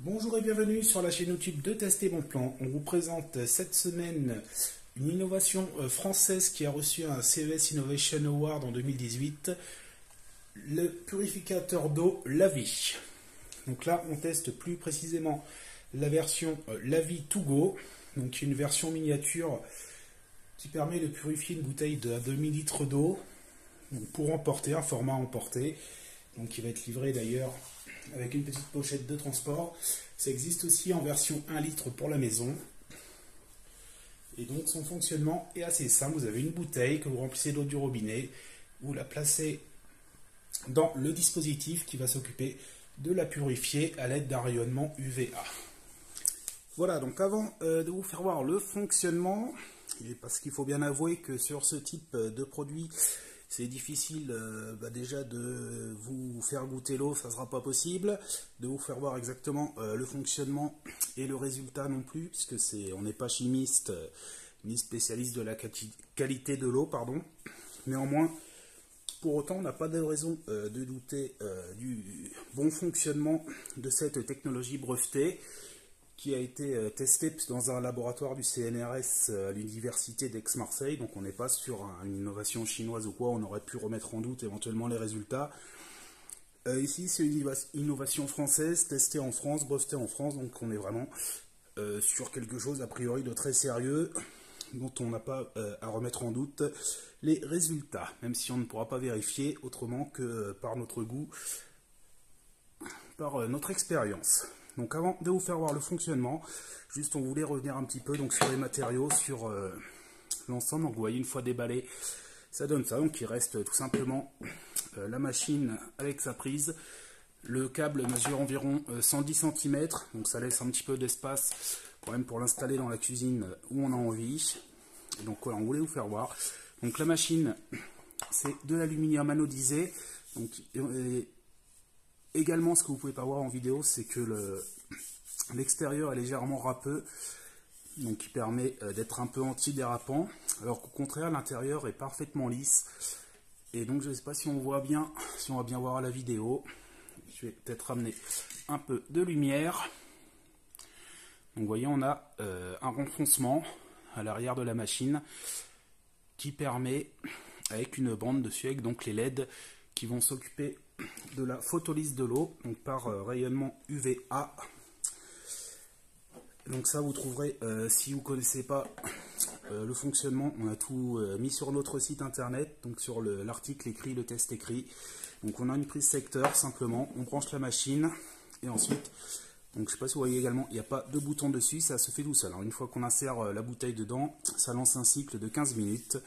Bonjour et bienvenue sur la chaîne YouTube de Tester Bon Plan. On vous présente cette semaine une innovation française qui a reçu un CES Innovation Award en 2018, le purificateur d'eau Lavi. Donc là, on teste plus précisément la version Lavi To Go, donc une version miniature qui permet de purifier une bouteille de 2000 litres d'eau pour emporter, un format emporté, donc qui va être livré d'ailleurs avec une petite pochette de transport. Ça existe aussi en version 1 litre pour la maison. Et donc son fonctionnement est assez simple. Vous avez une bouteille que vous remplissez d'eau du robinet. Vous la placez dans le dispositif qui va s'occuper de la purifier à l'aide d'un rayonnement UVA. Voilà, donc avant de vous faire voir le fonctionnement, parce qu'il faut bien avouer que sur ce type de produit, c'est difficile déjà de vous faire goûter l'eau, ça ne sera pas possible. De vous faire voir exactement le fonctionnement et le résultat non plus, puisque on n'est pas chimiste ni spécialiste de la qualité de l'eau, pardon. Néanmoins, pour autant, on n'a pas de raison de douter du bon fonctionnement de cette technologie brevetée, qui a été testé dans un laboratoire du CNRS à l'université d'Aix-Marseille. Donc on n'est pas sur une innovation chinoise ou quoi, on aurait pu remettre en doute éventuellement les résultats. Ici c'est une innovation française, testée en France, brevetée en France, donc on est vraiment sur quelque chose a priori de très sérieux, dont on n'a pas à remettre en doute les résultats, même si on ne pourra pas vérifier autrement que par notre goût, par notre expérience. Donc avant de vous faire voir le fonctionnement, juste on voulait revenir un petit peu donc sur les matériaux, sur l'ensemble. Donc vous voyez, une fois déballé, ça donne ça. Donc il reste tout simplement la machine avec sa prise. Le câble mesure environ 110 cm, donc ça laisse un petit peu d'espace quand même pour l'installer dans la cuisine où on a envie. Et donc voilà, on voulait vous faire voir. Donc la machine, c'est de l'aluminium anodisé. Donc également, ce que vous ne pouvez pas voir en vidéo, c'est que l'extérieur est légèrement râpeux, donc qui permet d'être un peu anti-dérapant, alors qu'au contraire, l'intérieur est parfaitement lisse. Et donc, je ne sais pas si on voit bien, si on va bien voir la vidéo. Je vais peut-être ramener un peu de lumière. Donc, vous voyez, on a un renfoncement à l'arrière de la machine qui permet, avec une bande dessus, avec donc les LED qui vont s'occuper de la photolyse de l'eau, donc par rayonnement UVA. Donc ça, vous trouverez, si vous ne connaissez pas le fonctionnement, on a tout mis sur notre site internet, donc sur l'article écrit, le test écrit. Donc on a une prise secteur, simplement, on branche la machine, et ensuite, donc je ne sais pas si vous voyez également, il n'y a pas de bouton dessus, ça se fait tout seul. Alors une fois qu'on insère la bouteille dedans, ça lance un cycle de 15 minutes.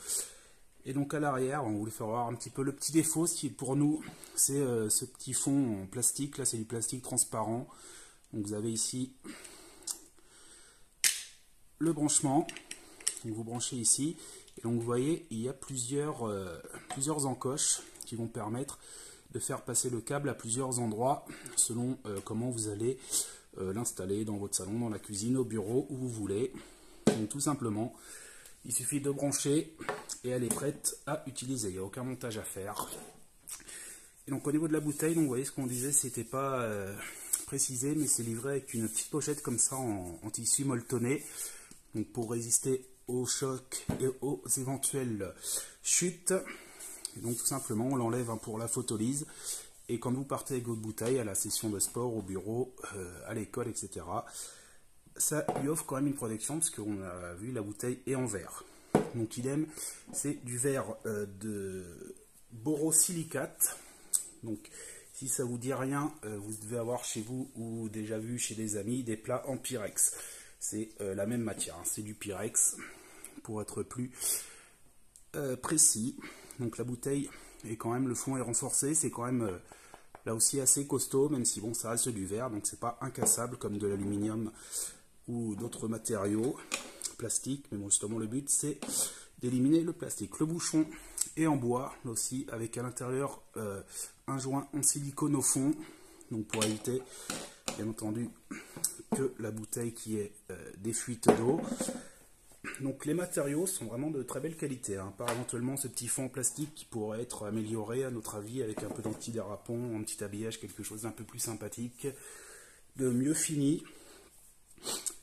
Et donc à l'arrière, on voulait faire voir un petit peu le petit défaut, ce qui pour nous, c'est ce petit fond en plastique. Là, c'est du plastique transparent. Donc vous avez ici le branchement. Donc vous branchez ici. Et donc vous voyez, il y a plusieurs encoches qui vont permettre de faire passer le câble à plusieurs endroits, selon comment vous allez l'installer dans votre salon, dans la cuisine, au bureau, où vous voulez. Donc tout simplement, il suffit de brancher et elle est prête à utiliser. Il n'y a aucun montage à faire. Et donc au niveau de la bouteille, donc, vous voyez ce qu'on disait, c'était pas précisé, mais c'est livré avec une petite pochette comme ça en tissu molletonné, donc pour résister aux chocs et aux éventuelles chutes. Et donc tout simplement, on l'enlève pour la photolyse. Et quand vous partez avec votre bouteille à la session de sport, au bureau, à l'école, etc., ça lui offre quand même une protection, parce qu'on a vu la bouteille est en verre. Donc idem, c'est du verre de borosilicate. Donc si ça vous dit rien, vous devez avoir chez vous ou déjà vu chez des amis des plats en Pyrex. C'est la même matière, hein, c'est du Pyrex pour être plus précis. Donc la bouteille est quand même, le fond est renforcé, c'est quand même là aussi assez costaud, même si bon, ça reste du verre, donc c'est pas incassable comme de l'aluminium ou d'autres matériaux plastiques, mais bon, justement le but c'est d'éliminer le plastique. Le bouchon est en bois, là aussi, avec à l'intérieur un joint en silicone au fond, donc pour éviter bien entendu que la bouteille qui ait des fuites d'eau. Donc les matériaux sont vraiment de très belle qualité, hein, par éventuellement ce petit fond en plastique qui pourrait être amélioré à notre avis avec un peu d'antidérapant, un petit habillage, quelque chose d'un peu plus sympathique. de mieux fini.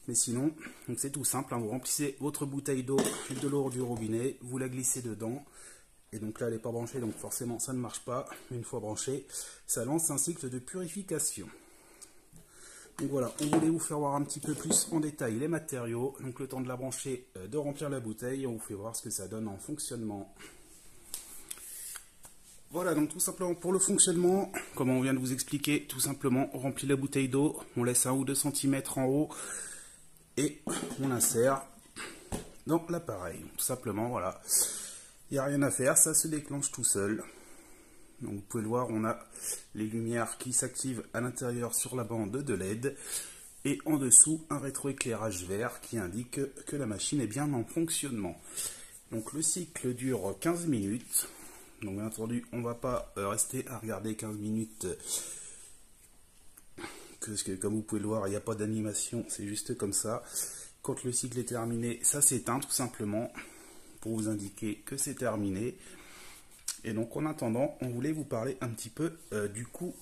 Mais sinon, c'est tout simple, hein, vous remplissez votre bouteille d'eau de l'eau du robinet, vous la glissez dedans. Et donc là, elle n'est pas branchée, donc forcément, ça ne marche pas. Mais une fois branchée, ça lance un cycle de purification. Donc voilà, on voulait vous faire voir un petit peu plus en détail les matériaux. Donc le temps de la brancher, de remplir la bouteille, on vous fait voir ce que ça donne en fonctionnement. Voilà, donc tout simplement pour le fonctionnement, comme on vient de vous expliquer, tout simplement on remplit la bouteille d'eau, on laisse 1 ou 2 cm en haut et on insère dans l'appareil. Tout simplement, voilà, il n'y a rien à faire, ça se déclenche tout seul. Donc vous pouvez le voir, on a les lumières qui s'activent à l'intérieur sur la bande de LED et en dessous un rétroéclairage vert qui indique que la machine est bien en fonctionnement. Donc le cycle dure 15 minutes. Donc bien entendu, on ne va pas rester à regarder 15 minutes, parce que comme vous pouvez le voir, il n'y a pas d'animation, c'est juste comme ça. Quand le cycle est terminé, ça s'éteint tout simplement, pour vous indiquer que c'est terminé. Et donc en attendant, on voulait vous parler un petit peu du coût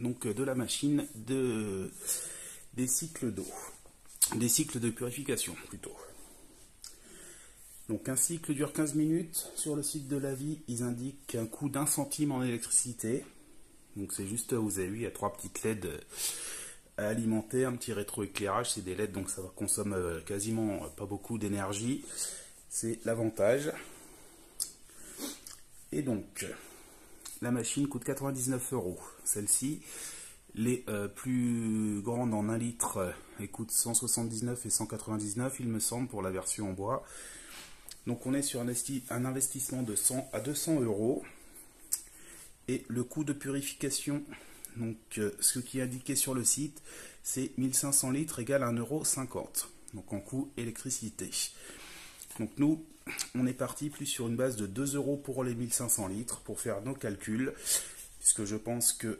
donc, de la machine, des cycles d'eau, des cycles de purification plutôt. Donc un cycle dure 15 minutes. Sur le site de Lavie, ils indiquent un coût d'1 centime en électricité. Donc c'est juste, vous avez vu, il y a 3 petites LED à alimenter, un petit rétroéclairage, c'est des LED, donc ça consomme quasiment pas beaucoup d'énergie. C'est l'avantage. Et donc, la machine coûte 99 €. Celle-ci, les plus grandes en 1 litre, elles coûtent 179 et 199, il me semble, pour la version en bois. Donc on est sur un investissement de 100 à 200 €. Et le coût de purification, donc ce qui est indiqué sur le site, c'est 1500 litres égale 1,50 €. Donc en coût électricité. Donc nous, on est parti plus sur une base de 2 € pour les 1500 litres pour faire nos calculs. Puisque je pense que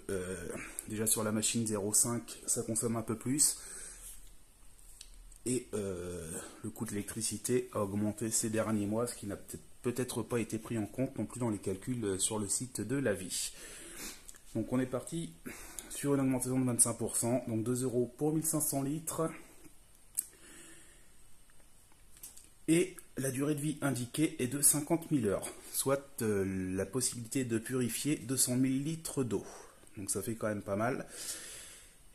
déjà sur la machine 0,5, ça consomme un peu plus. Et le coût de l'électricité a augmenté ces derniers mois, ce qui n'a peut-être pas été pris en compte non plus dans les calculs sur le site de Lavie. Donc on est parti sur une augmentation de 25%, donc 2 € pour 1500 litres. Et la durée de vie indiquée est de 50 000 heures, soit la possibilité de purifier 200 000 litres d'eau. Donc ça fait quand même pas mal.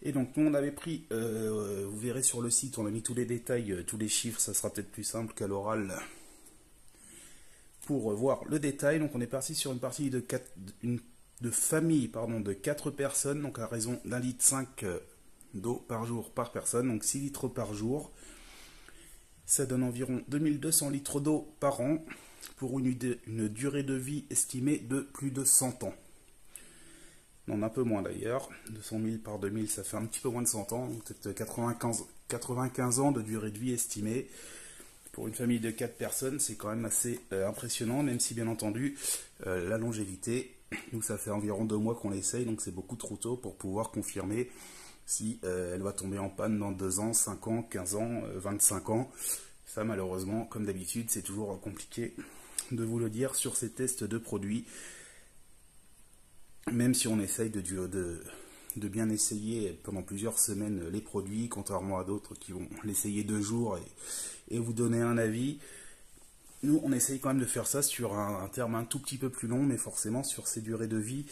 Et donc nous on avait pris, vous verrez sur le site, on a mis tous les détails, tous les chiffres, ça sera peut-être plus simple qu'à l'oral pour voir le détail. Donc on est parti sur une partie de famille de 4 personnes, donc à raison d'1,5 litre d'eau par jour par personne, donc 6 litres par jour. Ça donne environ 2200 litres d'eau par an pour une durée de vie estimée de plus de 100 ans. Non, un peu moins d'ailleurs, 200 000 par 2000, ça fait un petit peu moins de 100 ans, donc peut-être 95 ans de durée de vie estimée. Pour une famille de 4 personnes, c'est quand même assez impressionnant, même si bien entendu, la longévité, nous ça fait environ 2 mois qu'on l'essaye, donc c'est beaucoup trop tôt pour pouvoir confirmer si elle va tomber en panne dans 2 ans, 5 ans, 15 ans, 25 ans. Ça malheureusement, comme d'habitude, c'est toujours compliqué de vous le dire sur ces tests de produits. Même si on essaye de bien essayer pendant plusieurs semaines les produits, contrairement à d'autres qui vont l'essayer 2 jours et vous donner un avis. Nous, on essaye quand même de faire ça sur un terme un tout petit peu plus long, mais forcément sur ces durées de vie,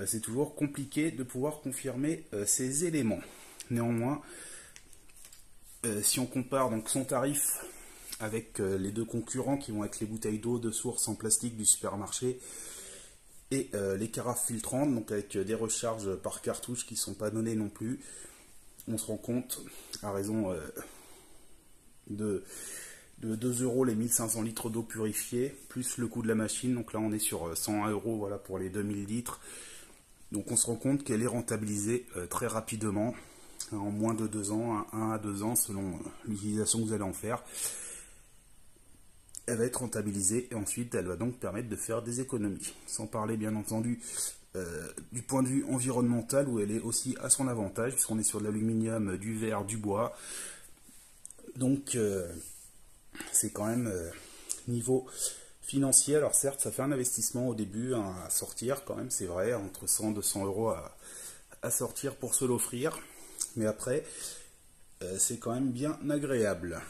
c'est toujours compliqué de pouvoir confirmer ces éléments. Néanmoins, si on compare donc son tarif avec les 2 concurrents qui vont être les bouteilles d'eau de source en plastique du supermarché et les carafes filtrantes, donc avec des recharges par cartouche qui ne sont pas données non plus, on se rend compte, à raison de 2 € les 1500 litres d'eau purifiée, plus le coût de la machine, donc là on est sur 101 € voilà, pour les 2000 litres. Donc on se rend compte qu'elle est rentabilisée très rapidement, en moins de 2 ans, 1 à 2 ans selon l'utilisation que vous allez en faire. Elle va être rentabilisée et ensuite elle va donc permettre de faire des économies. Sans parler bien entendu du point de vue environnemental où elle est aussi à son avantage puisqu'on est sur de l'aluminium, du verre, du bois. Donc c'est quand même niveau financier. Alors certes ça fait un investissement au début à sortir quand même, c'est vrai, entre 100 et 200 € à sortir pour se l'offrir. mais après, c'est quand même bien agréable.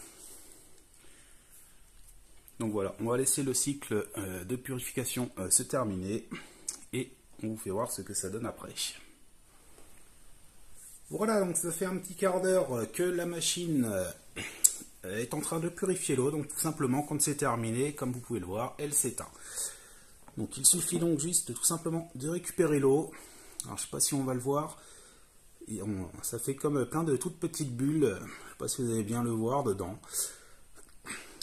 Donc voilà, on va laisser le cycle de purification se terminer et on vous fait voir ce que ça donne après. Voilà, donc ça fait un petit quart d'heure que la machine est en train de purifier l'eau. Donc tout simplement, quand c'est terminé, comme vous pouvez le voir, elle s'éteint. Donc il suffit donc juste tout simplement de récupérer l'eau. Alors je ne sais pas si on va le voir. Et ça fait comme plein de toutes petites bulles. Je ne sais pas si vous allez bien le voir dedans.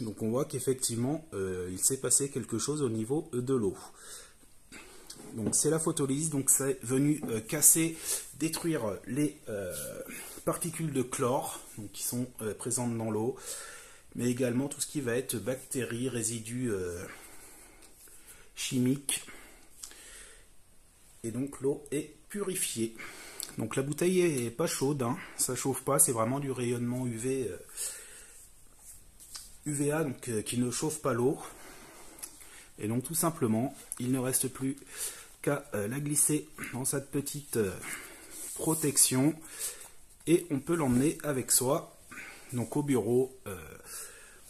Donc on voit qu'effectivement il s'est passé quelque chose au niveau de l'eau. Donc c'est la photolyse, donc c'est venu casser, détruire les particules de chlore donc, qui sont présentes dans l'eau, mais également tout ce qui va être bactéries, résidus chimiques. Et donc l'eau est purifiée. Donc la bouteille est pas chaude, hein, ça chauffe pas, c'est vraiment du rayonnement UVA donc, qui ne chauffe pas l'eau. Et donc tout simplement, il ne reste plus qu'à la glisser dans cette petite protection et on peut l'emmener avec soi, donc au bureau,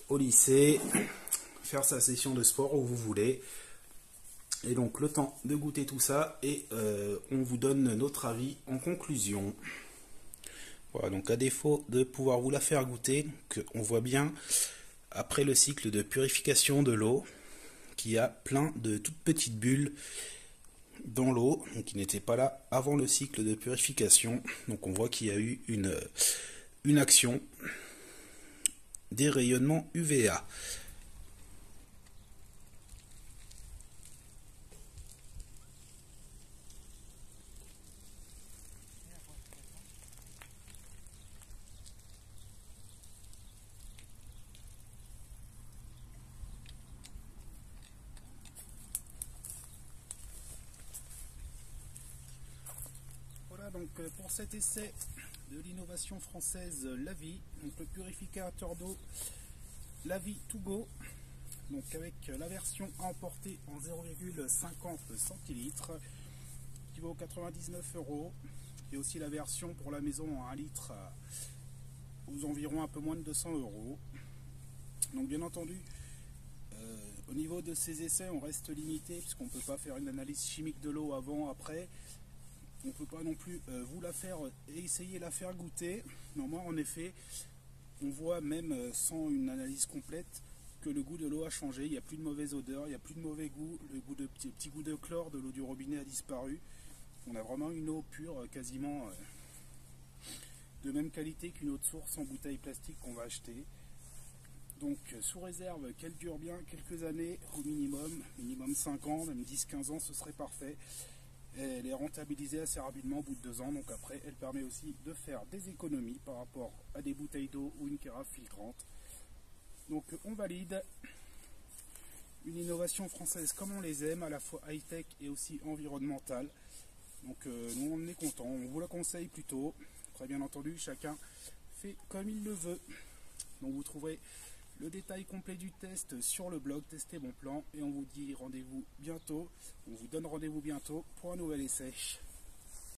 au lycée, faire sa session de sport où vous voulez. Et donc le temps de goûter tout ça et on vous donne notre avis en conclusion. Voilà, donc à défaut de pouvoir vous la faire goûter, on voit bien après le cycle de purification de l'eau qu'il y a plein de toutes petites bulles dans l'eau, qui n'étaient pas là avant le cycle de purification. Donc on voit qu'il y a eu une action des rayonnements UVA. Donc pour cet essai de l'innovation française Lavie, donc le purificateur d'eau Lavie To Go, donc avec la version à emporter en 0,50 centilitres qui vaut 99 €, et aussi la version pour la maison en 1 litre aux environs un peu moins de 200 €. Donc bien entendu, au niveau de ces essais, on reste limité puisqu'on ne peut pas faire une analyse chimique de l'eau avant, après. On ne peut pas non plus vous la faire et essayer de la faire goûter. Néanmoins, en effet, on voit même sans une analyse complète que le goût de l'eau a changé. Il n'y a plus de mauvaise odeur, il n'y a plus de mauvais goût. Le goût de petit goût de chlore de l'eau du robinet a disparu. On a vraiment une eau pure, quasiment de même qualité qu'une eau de source en bouteille plastique qu'on va acheter. Donc sous réserve qu'elle dure bien quelques années au minimum 5 ans, même 10-15 ans, ce serait parfait. Elle est rentabilisée assez rapidement au bout de 2 ans, donc après elle permet aussi de faire des économies par rapport à des bouteilles d'eau ou une carafe filtrante. Donc on valide une innovation française comme on les aime, à la fois high-tech et aussi environnementale. Donc nous on est content, on vous la conseille plutôt. Très bien entendu, chacun fait comme il le veut. Donc vous trouverez le détail complet du test sur le blog Tester Bon Plan et on vous dit rendez-vous bientôt, on vous donne rendez-vous bientôt pour un nouvel essai.